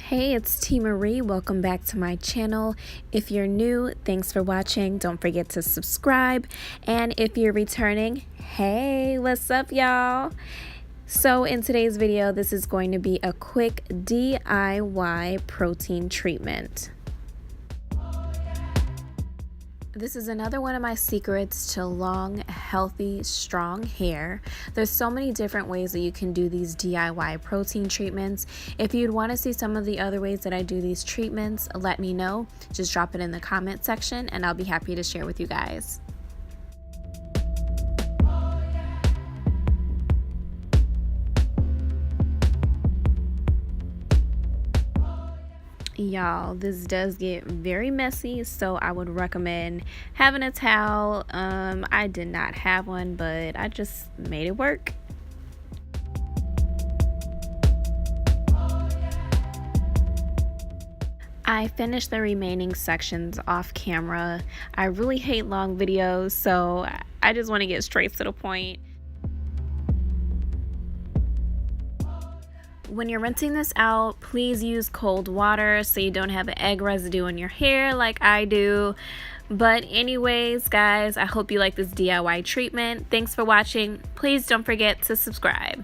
Hey, it's T Marie. Welcome back to my channel. If you're new, thanks for watching. Don't forget to subscribe. And if you're returning, hey, what's up, y'all? So in today's video, this is going to be a quick DIY protein treatment. This is another one of my secrets to long, healthy, strong hair. There's so many different ways that you can do these DIY protein treatments. If you'd want to see some of the other ways that I do these treatments, let me know. Just drop it in the comment section and I'll be happy to share with you guys. Y'all, this does get very messy, so I would recommend having a towel. I did not have one, but I just made it work. I finished the remaining sections off camera. I really hate long videos, so I just want to get straight to the point. When you're rinsing this out, please use cold water so you don't have egg residue in your hair like I do. But anyways, guys, I hope you like this DIY treatment. Thanks for watching. Please don't forget to subscribe.